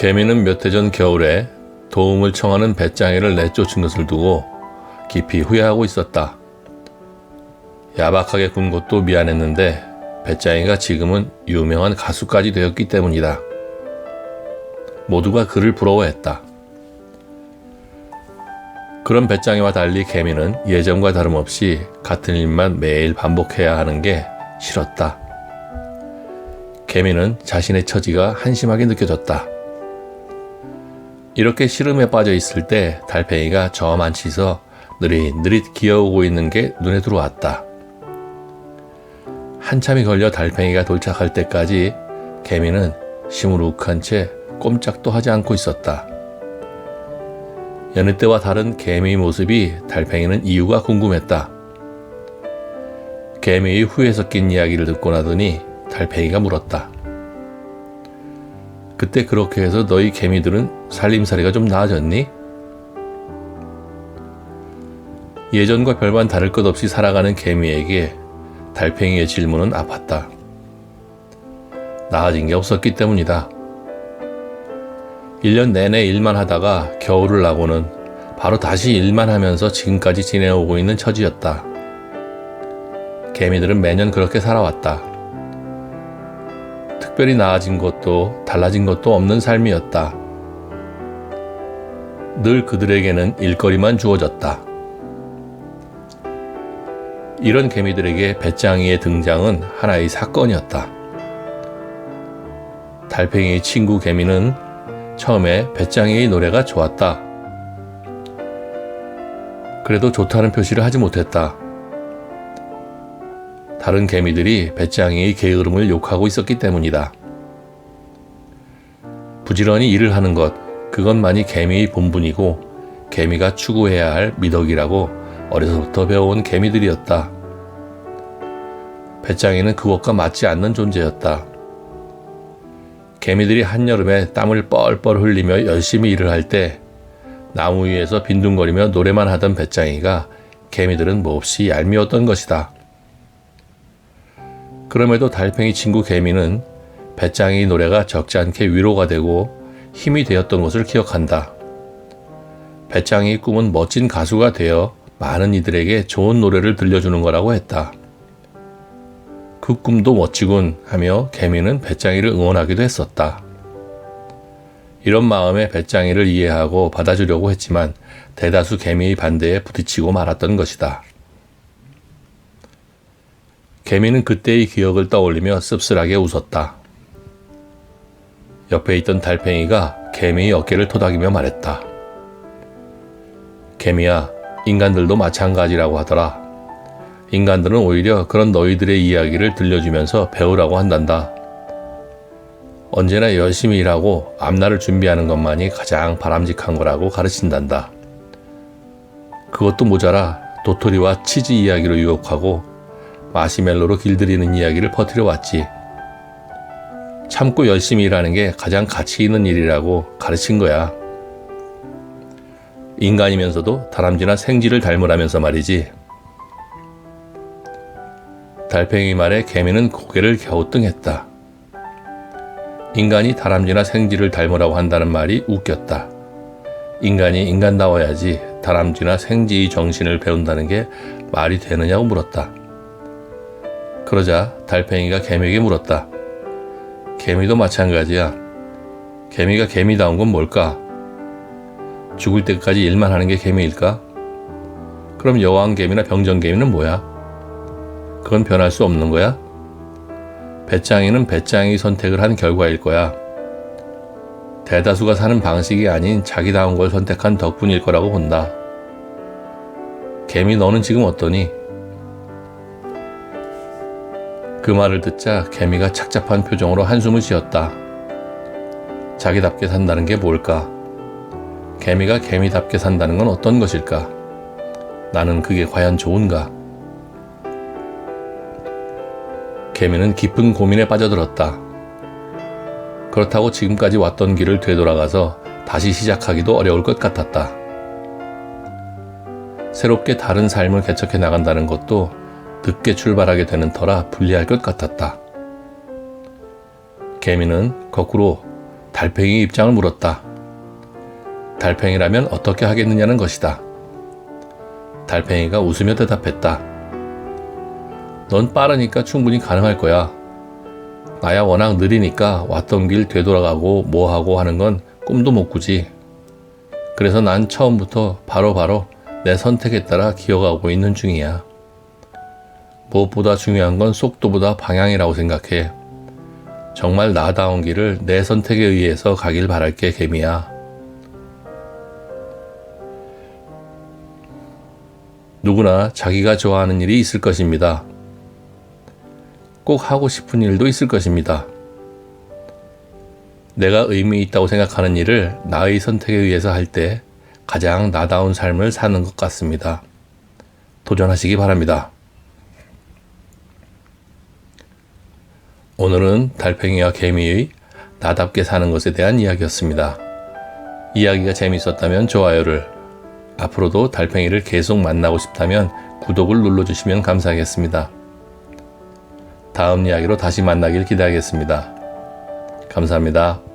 개미는 몇 해 전 겨울에 도움을 청하는 배짱이를 내쫓은 것을 두고 깊이 후회하고 있었다. 야박하게 군 것도 미안했는데 배짱이가 지금은 유명한 가수까지 되었기 때문이다. 모두가 그를 부러워했다. 그런 배짱이와 달리 개미는 예전과 다름없이 같은 일만 매일 반복해야 하는 게 싫었다. 개미는 자신의 처지가 한심하게 느껴졌다. 이렇게 시름에 빠져 있을 때 달팽이가 저 만치서 느릿느릿 기어오고 있는 게 눈에 들어왔다. 한참이 걸려 달팽이가 도착할 때까지 개미는 시무룩한 채 꼼짝도 하지 않고 있었다. 여느 때와 다른 개미의 모습이 달팽이는 이유가 궁금했다. 개미의 후회 섞인 이야기를 듣고 나더니 달팽이가 물었다. 그때 그렇게 해서 너희 개미들은 살림살이가 좀 나아졌니? 예전과 별반 다를 것 없이 살아가는 개미에게 달팽이의 질문은 아팠다. 나아진 게 없었기 때문이다. 1년 내내 일만 하다가 겨울을 나고는 바로 다시 일만 하면서 지금까지 지내오고 있는 처지였다. 개미들은 매년 그렇게 살아왔다. 특별히 나아진 것도 달라진 것도 없는 삶이었다. 늘 그들에게는 일거리만 주어졌다. 이런 개미들에게 배짱이의 등장은 하나의 사건이었다. 달팽이의 친구 개미는 처음에 배짱이의 노래가 좋았다. 그래도 좋다는 표시를 하지 못했다. 다른 개미들이 배짱이의 게으름을 욕하고 있었기 때문이다. 부지런히 일을 하는 것, 그것만이 개미의 본분이고 개미가 추구해야 할 미덕이라고 어려서부터 배워온 개미들이었다. 배짱이는 그것과 맞지 않는 존재였다. 개미들이 한여름에 땀을 뻘뻘 흘리며 열심히 일을 할 때 나무 위에서 빈둥거리며 노래만 하던 배짱이가 개미들은 몹시 얄미웠던 것이다. 그럼에도 달팽이 친구 개미는 배짱이 노래가 적지 않게 위로가 되고 힘이 되었던 것을 기억한다. 배짱이의 꿈은 멋진 가수가 되어 많은 이들에게 좋은 노래를 들려주는 거라고 했다. 그 꿈도 멋지군 하며 개미는 배짱이를 응원하기도 했었다. 이런 마음에 배짱이를 이해하고 받아주려고 했지만 대다수 개미의 반대에 부딪히고 말았던 것이다. 개미는 그때의 기억을 떠올리며 씁쓸하게 웃었다. 옆에 있던 달팽이가 개미의 어깨를 토닥이며 말했다. 개미야, 인간들도 마찬가지라고 하더라. 인간들은 오히려 그런 너희들의 이야기를 들려주면서 배우라고 한단다. 언제나 열심히 일하고 앞날을 준비하는 것만이 가장 바람직한 거라고 가르친단다. 그것도 모자라 도토리와 치즈 이야기로 유혹하고 마시멜로로 길들이는 이야기를 퍼뜨려 왔지. 참고 열심히 일하는 게 가장 가치 있는 일이라고 가르친 거야. 인간이면서도 다람쥐나 생쥐를 닮으라면서 말이지. 달팽이 말에 개미는 고개를 갸우뚱했다. 인간이 다람쥐나 생쥐를 닮으라고 한다는 말이 웃겼다. 인간이 인간다워야지 다람쥐나 생쥐의 정신을 배운다는 게 말이 되느냐고 물었다. 그러자 달팽이가 개미에게 물었다. 개미도 마찬가지야. 개미가 개미다운 건 뭘까? 죽을 때까지 일만 하는 게 개미일까? 그럼 여왕개미나 병정개미는 뭐야? 그건 변할 수 없는 거야? 배짱이는 배짱이 선택을 한 결과일 거야. 대다수가 사는 방식이 아닌 자기다운 걸 선택한 덕분일 거라고 본다. 개미 너는 지금 어떠니? 그 말을 듣자 개미가 착잡한 표정으로 한숨을 쉬었다. 자기답게 산다는 게 뭘까? 개미가 개미답게 산다는 건 어떤 것일까? 나는 그게 과연 좋은가? 개미는 깊은 고민에 빠져들었다. 그렇다고 지금까지 왔던 길을 되돌아가서 다시 시작하기도 어려울 것 같았다. 새롭게 다른 삶을 개척해 나간다는 것도 늦게 출발하게 되는 터라 불리할 것 같았다. 개미는 거꾸로 달팽이 입장을 물었다. 달팽이라면 어떻게 하겠느냐는 것이다. 달팽이가 웃으며 대답했다. 넌 빠르니까 충분히 가능할 거야. 나야 워낙 느리니까 왔던 길 되돌아가고 뭐하고 하는 건 꿈도 못 꾸지. 그래서 난 처음부터 바로바로 내 선택에 따라 기어가고 있는 중이야. 무엇보다 중요한 건 속도보다 방향이라고 생각해. 정말 나다운 길을 내 선택에 의해서 가길 바랄게, 개미야. 누구나 자기가 좋아하는 일이 있을 것입니다. 꼭 하고 싶은 일도 있을 것입니다. 내가 의미 있다고 생각하는 일을 나의 선택에 의해서 할 때 가장 나다운 삶을 사는 것 같습니다. 도전하시기 바랍니다. 오늘은 달팽이와 개미의 나답게 사는 것에 대한 이야기였습니다. 이야기가 재밌었다면 좋아요를, 앞으로도 달팽이를 계속 만나고 싶다면 구독을 눌러주시면 감사하겠습니다. 다음 이야기로 다시 만나길 기대하겠습니다. 감사합니다.